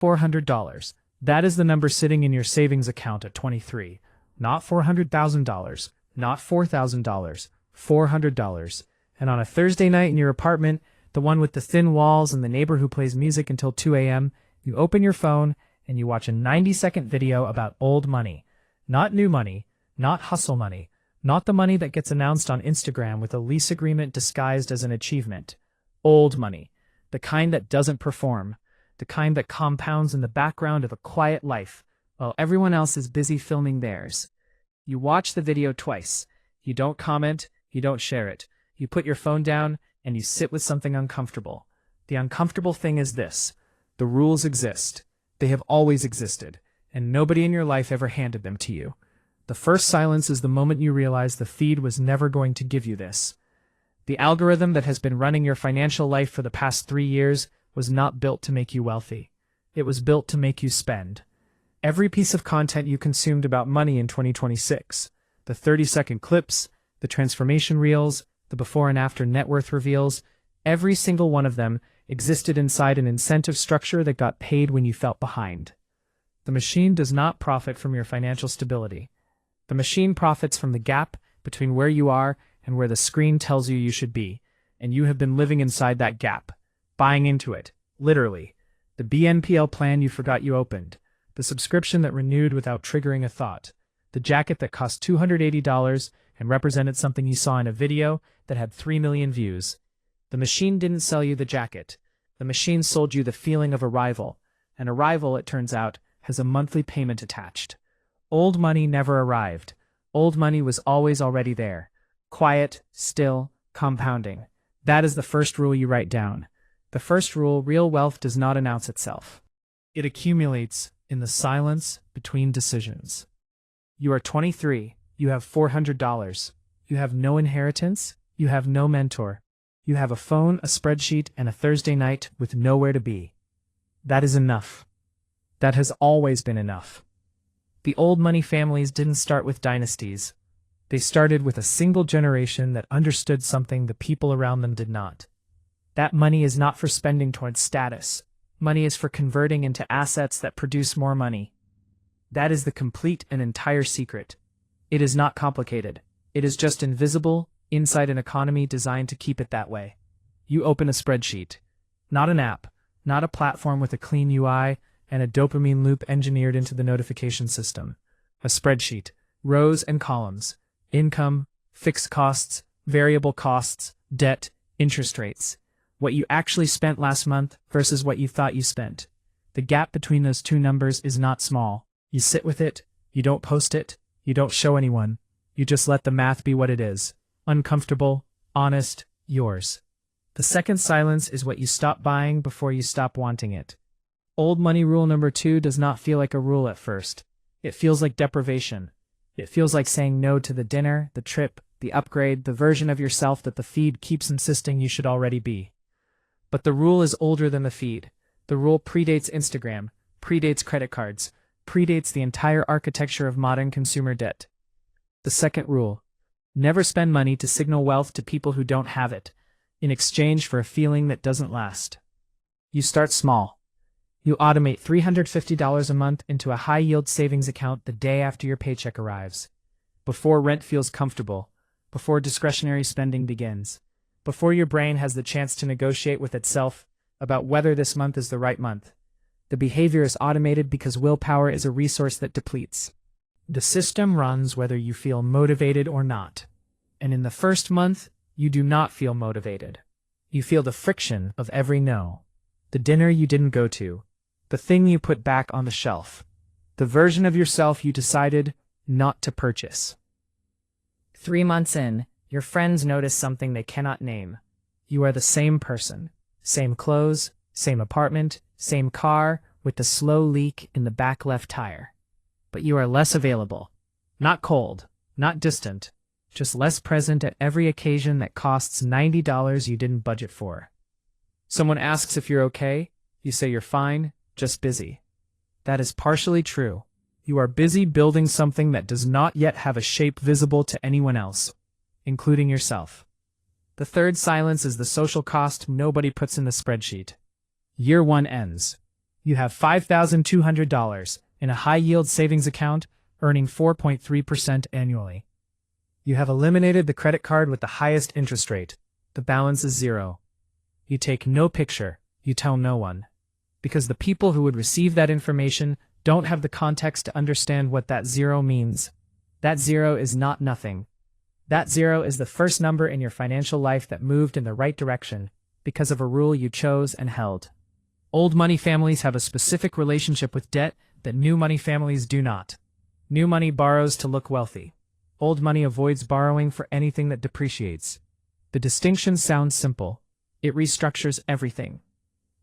$400. That is the number sitting in your savings account at 23. Not $400,000, not $4,000, $400. And on a Thursday night in your apartment, the one with the thin walls and the neighbor who plays music until 2 a.m., you open your phone and you watch a 90-second video about old money. Not new money, not hustle money, not the money that gets announced on Instagram with a lease agreement disguised as an achievement. Old money, the kind that doesn't perform, the kind that compounds in the background of a quiet life, while everyone else is busy filming theirs. You watch the video twice. You don't comment, you don't share it. You put your phone down and you sit with something uncomfortable. The uncomfortable thing is this: the rules exist. They have always existed, and nobody in your life ever handed them to you. The first silence is the moment you realize the feed was never going to give you this. The algorithm that has been running your financial life for the past 3 years was not built to make you wealthy. It was built to make you spend. Every piece of content you consumed about money in 2026, the 30-second clips, the transformation reels, the before and after net worth reveals, every single one of them existed inside an incentive structure that got paid when you felt behind. The machine does not profit from your financial stability. The machine profits from the gap between where you are and where the screen tells you you should be, and you have been living inside that gap, buying into it, literally. The BNPL plan you forgot you opened, the subscription that renewed without triggering a thought, the jacket that cost $280 and represented something you saw in a video that had 3 million views. The machine didn't sell you the jacket. The machine sold you the feeling of arrival. And arrival, it turns out, has a monthly payment attached. Old money never arrived. Old money was always already there. Quiet, still, compounding. That is the first rule you write down. The first rule: real wealth does not announce itself. It accumulates in the silence between decisions. You are 23. You have $400. You have no inheritance. You have no mentor. You have a phone, a spreadsheet, and a Thursday night with nowhere to be. That is enough. That has always been enough. The old money families didn't start with dynasties. They started with a single generation that understood something the people around them did not. That money is not for spending towards status. Money is for converting into assets that produce more money. That is the complete and entire secret. It is not complicated. It is just invisible inside an economy designed to keep it that way. You open a spreadsheet. Not an app, not a platform with a clean UI and a dopamine loop engineered into the notification system. A spreadsheet, rows and columns, income, fixed costs, variable costs, debt, interest rates. What you actually spent last month versus what you thought you spent. The gap between those two numbers is not small. You sit with it, you don't post it, you don't show anyone. You just let the math be what it is. Uncomfortable, honest, yours. The second silence is what you stop buying before you stop wanting it. Old money rule number 2 does not feel like a rule at first. It feels like deprivation. It feels like saying no to the dinner, the trip, the upgrade, the version of yourself that the feed keeps insisting you should already be. But the rule is older than the feed. The rule predates Instagram, predates credit cards, predates the entire architecture of modern consumer debt. The second rule: never spend money to signal wealth to people who don't have it, in exchange for a feeling that doesn't last. You start small. You automate $350 a month into a high-yield savings account the day after your paycheck arrives. Before rent feels comfortable, before discretionary spending begins, before your brain has the chance to negotiate with itself about whether this month is the right month. The behavior is automated because willpower is a resource that depletes. The system runs whether you feel motivated or not. And in the first month, you do not feel motivated. You feel the friction of every no. The dinner you didn't go to. The thing you put back on the shelf. The version of yourself you decided not to purchase. 3 months in, your friends notice something they cannot name. You are the same person. Same clothes, same apartment, same car, with the slow leak in the back left tire. But you are less available. Not cold, not distant, just less present at every occasion that costs $90 you didn't budget for. Someone asks if you're okay, you say you're fine, just busy. That is partially true. You are busy building something that does not yet have a shape visible to anyone else, including yourself. The third silence is the social cost nobody puts in the spreadsheet. Year 1 ends. You have $5,200 in a high-yield savings account earning 4.3% annually. You have eliminated the credit card with the highest interest rate. The balance is zero. You take no picture, you tell no one. Because the people who would receive that information don't have the context to understand what that zero means. That zero is not nothing. That zero is the first number in your financial life that moved in the right direction because of a rule you chose and held. Old money families have a specific relationship with debt that new money families do not. New money borrows to look wealthy. Old money avoids borrowing for anything that depreciates. The distinction sounds simple. It restructures everything.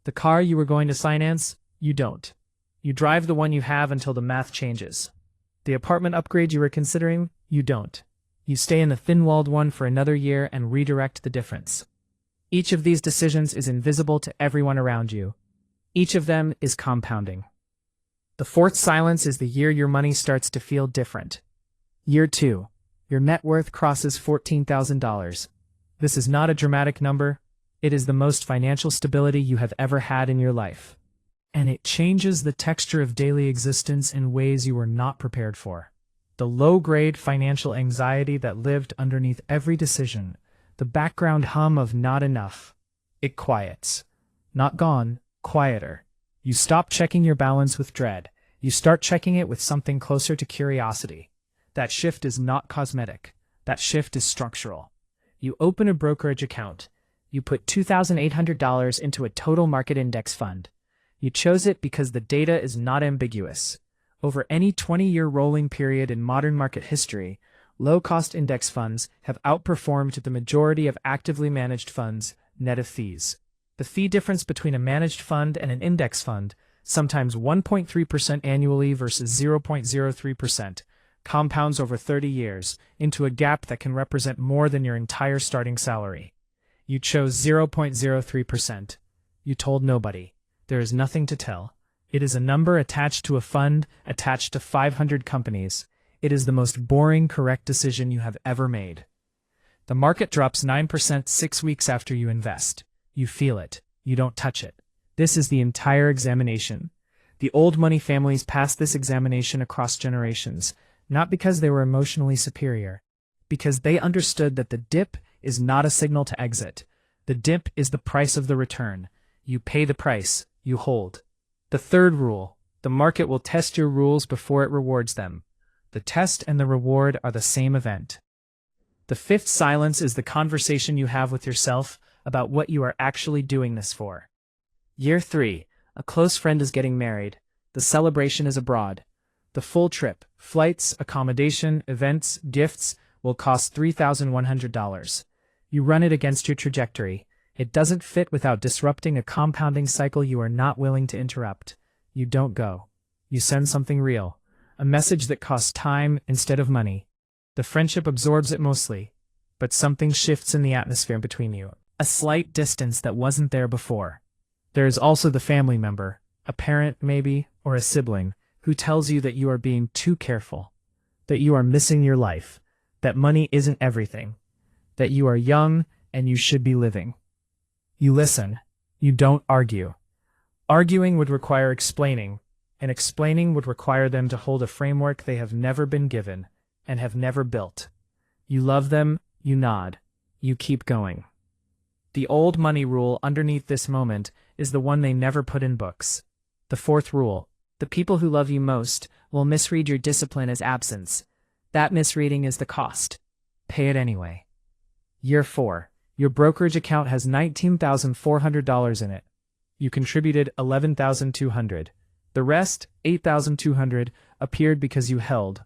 The car you were going to finance, you don't. You drive the one you have until the math changes. The apartment upgrade you were considering, you don't. You stay in the thin-walled one for another year and redirect the difference. Each of these decisions is invisible to everyone around you. Each of them is compounding. The fourth silence is the year your money starts to feel different. Year 2. Your net worth crosses $14,000. This is not a dramatic number. It is the most financial stability you have ever had in your life. And it changes the texture of daily existence in ways you were not prepared for. The low-grade financial anxiety that lived underneath every decision, the background hum of not enough, it quiets. Not gone, quieter. You stop checking your balance with dread. You start checking it with something closer to curiosity. That shift is not cosmetic. That shift is structural. You open a brokerage account. You put $2,800 into a total market index fund. You chose it because the data is not ambiguous. Over any 20-year rolling period in modern market history, low-cost index funds have outperformed the majority of actively managed funds, net of fees. The fee difference between a managed fund and an index fund, sometimes 1.3% annually versus 0.03%, compounds over 30 years into a gap that can represent more than your entire starting salary. You chose 0.03%. You told nobody. There is nothing to tell. It is a number attached to a fund, attached to 500 companies. It is the most boring, correct decision you have ever made. The market drops 9% 6 weeks after you invest. You feel it. You don't touch it. This is the entire examination. The old money families passed this examination across generations, not because they were emotionally superior, because they understood that the dip is not a signal to exit. The dip is the price of the return. You pay the price. You hold. The third rule: the market will test your rules before it rewards them. The test and the reward are the same event. The fifth silence is the conversation you have with yourself about what you are actually doing this for. Year 3. A close friend is getting married. The celebration is abroad. The full trip, flights, accommodation, events, gifts, will cost $3,100. You run it against your trajectory. It doesn't fit without disrupting a compounding cycle you are not willing to interrupt. You don't go. You send something real. A message that costs time instead of money. The friendship absorbs it mostly, but something shifts in the atmosphere between you. A slight distance that wasn't there before. There is also the family member, a parent maybe, or a sibling, who tells you that you are being too careful, that you are missing your life, that money isn't everything, that you are young and you should be living. You listen. You don't argue. Arguing would require explaining, and explaining would require them to hold a framework they have never been given and have never built. You love them, you nod. You keep going. The old money rule underneath this moment is the one they never put in books. The fourth rule: the people who love you most will misread your discipline as absence. That misreading is the cost. Pay it anyway. Year 4. Your brokerage account has $19,400 in it. You contributed $11,200. The rest, $8,200, appeared because you held.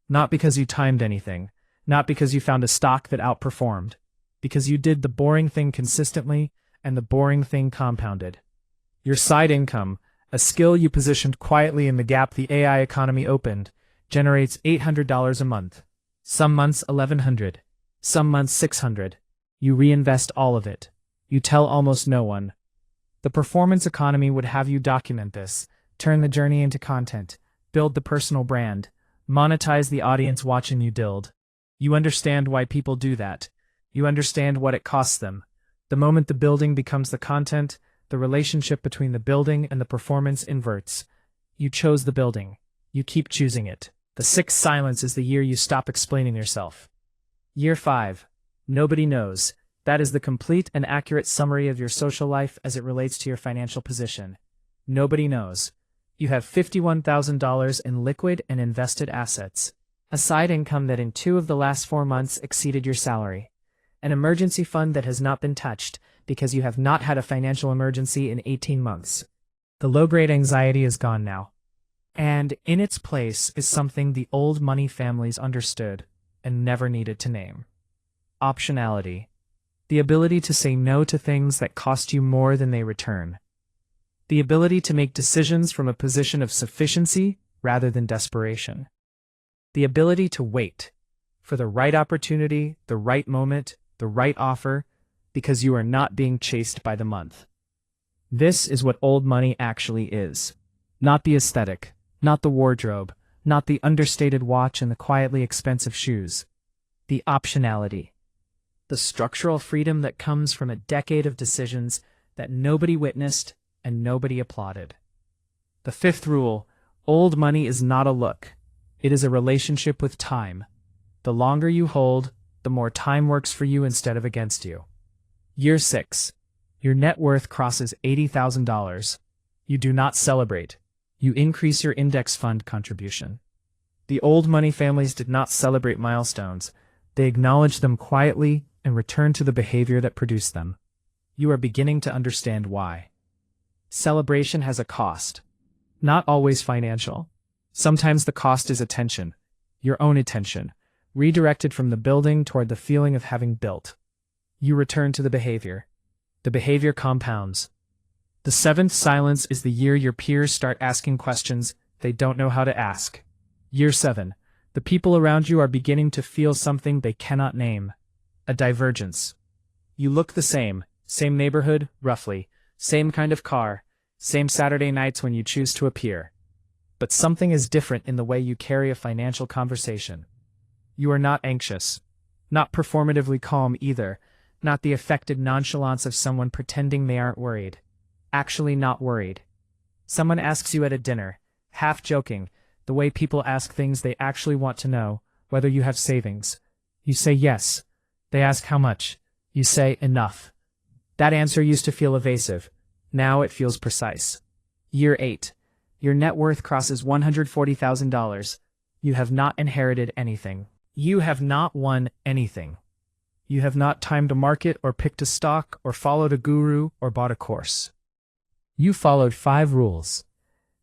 Not because you timed anything. Not because you found a stock that outperformed. Because you did the boring thing consistently, and the boring thing compounded. Your side income, a skill you positioned quietly in the gap the AI economy opened, generates $800 a month. Some months $1,100. Some months $600. You reinvest all of it. You tell almost no one. The performance economy would have you document this, turn the journey into content, build the personal brand, monetize the audience watching you build. You understand why people do that. You understand what it costs them. The moment the building becomes the content, The relationship between the building and the performance inverts. You chose the building. You keep choosing it. The sixth silence is the year you stop explaining yourself. Year 5. Nobody knows. That is the complete and accurate summary of your social life as it relates to your financial position. Nobody knows. You have $51,000 in liquid and invested assets. A side income that in 2 of the last 4 months exceeded your salary. An emergency fund that has not been touched because you have not had a financial emergency in 18 months. The low-grade anxiety is gone now. And in its place is something the old money families understood and never needed to name. Optionality. The ability to say no to things that cost you more than they return. The ability to make decisions from a position of sufficiency rather than desperation. The ability to wait for the right opportunity, the right moment, the right offer, because you are not being chased by the month. This is what old money actually is. Not the aesthetic, not the wardrobe, not the understated watch and the quietly expensive shoes. The optionality. The structural freedom that comes from a decade of decisions that nobody witnessed and nobody applauded. The 5th rule, old money is not a look. It is a relationship with time. The longer you hold, the more time works for you instead of against you. Year 6. Your net worth crosses $80,000. You do not celebrate. You increase your index fund contribution. The old money families did not celebrate milestones. They acknowledged them quietly and returned to the behavior that produced them. You are beginning to understand why. Celebration has a cost. Not always financial. Sometimes the cost is attention. Your own attention. Redirected from the building toward the feeling of having built. You return to the behavior. The behavior compounds. The 7th silence is the year your peers start asking questions they don't know how to ask. Year 7. The people around you are beginning to feel something they cannot name. A divergence. You look the same neighborhood, roughly, same kind of car, same Saturday nights when you choose to appear. But something is different in the way you carry a financial conversation. You are not anxious. Not performatively calm either. Not the affected nonchalance of someone pretending they aren't worried. Actually not worried. Someone asks you at a dinner, half joking, the way people ask things they actually want to know, whether you have savings. You say yes. They ask how much. You say enough. That answer used to feel evasive. Now it feels precise. Year 8. Your net worth crosses $140,000. You have not inherited anything. You have not won anything. You have not timed a market or picked a stock or followed a guru or bought a course. You followed 5 rules.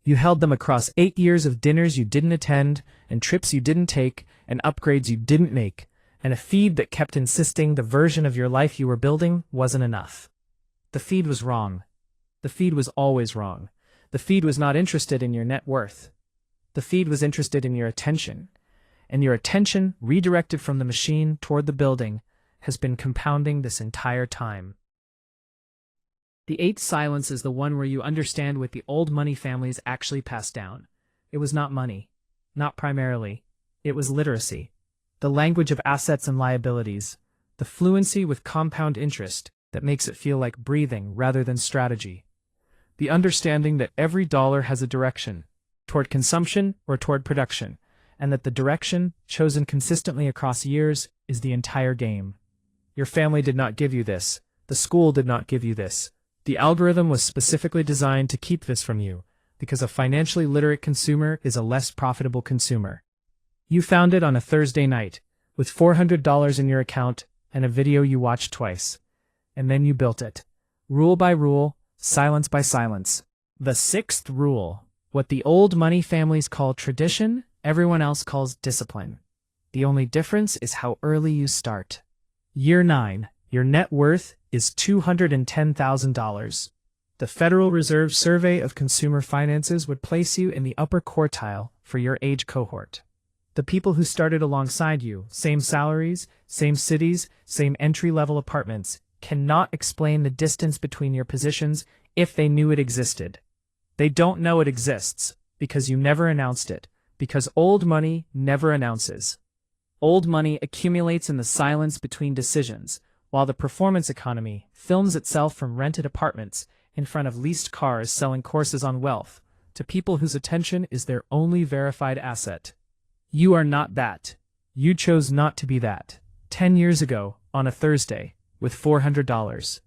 You held them across 8 years of dinners you didn't attend, and trips you didn't take, and upgrades you didn't make, and a feed that kept insisting the version of your life you were building wasn't enough. The feed was wrong. The feed was always wrong. The feed was not interested in your net worth. The feed was interested in your attention. And your attention, redirected from the machine toward the building, has been compounding this entire time. The 8th silence is the one where you understand what the old money families actually passed down. It was not money. Not primarily. It was literacy. The language of assets and liabilities. The fluency with compound interest that makes it feel like breathing rather than strategy. The understanding that every dollar has a direction, toward consumption or toward production, and that the direction, chosen consistently across years, is the entire game. Your family did not give you this. The school did not give you this. The algorithm was specifically designed to keep this from you, because a financially literate consumer is a less profitable consumer. You found it on a Thursday night, with $400 in your account and a video you watched twice. And then you built it. Rule by rule, silence by silence. The 6th rule. What the old money families call tradition, everyone else calls discipline. The only difference is how early you start. Year 9. Your net worth is $210,000. The Federal Reserve Survey of Consumer Finances would place you in the upper quartile for your age cohort. The people who started alongside you, same salaries, same cities, same entry-level apartments, cannot explain the distance between your positions if they knew it existed. They don't know it exists because you never announced it, because old money never announces. Old money accumulates in the silence between decisions, while the performance economy films itself from rented apartments in front of leased cars selling courses on wealth, to people whose attention is their only verified asset. You are not that. You chose not to be that. 10 years ago, on a Thursday, with $400.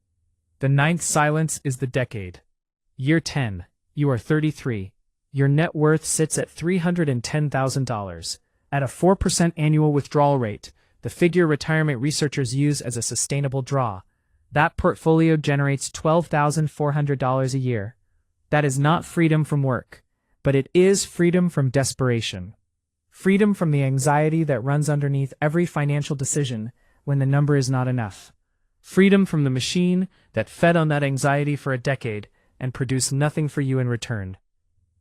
The ninth silence is the decade. Year 10. You are 33. Your net worth sits at $310,000. At a 4% annual withdrawal rate, the figure retirement researchers use as a sustainable draw. That portfolio generates $12,400 a year. That is not freedom from work, but it is freedom from desperation. Freedom from the anxiety that runs underneath every financial decision when the number is not enough. Freedom from the machine that fed on that anxiety for a decade and produced nothing for you in return.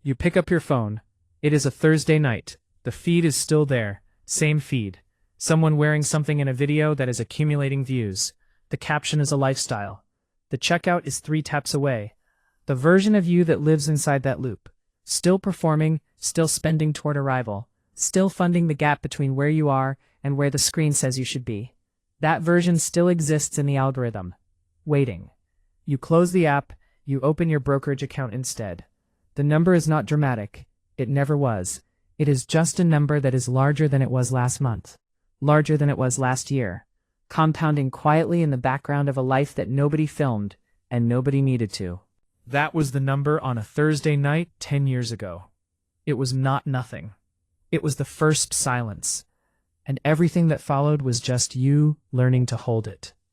You pick up your phone. It is a Thursday night. The feed is still there. Same feed. Someone wearing something in a video that is accumulating views. The caption is a lifestyle. The checkout is 3 taps away. The version of you that lives inside that loop. Still performing, still spending toward arrival. Still funding the gap between where you are and where the screen says you should be. That version still exists in the algorithm. Waiting. You close the app, you open your brokerage account instead. The number is not dramatic. It never was. It is just a number that is larger than it was last month. Larger than it was last year. Compounding quietly in the background of a life that nobody filmed and nobody needed to. That was the number on a Thursday night 10 years ago. It was not nothing. It was the first silence. And everything that followed was just you learning to hold it.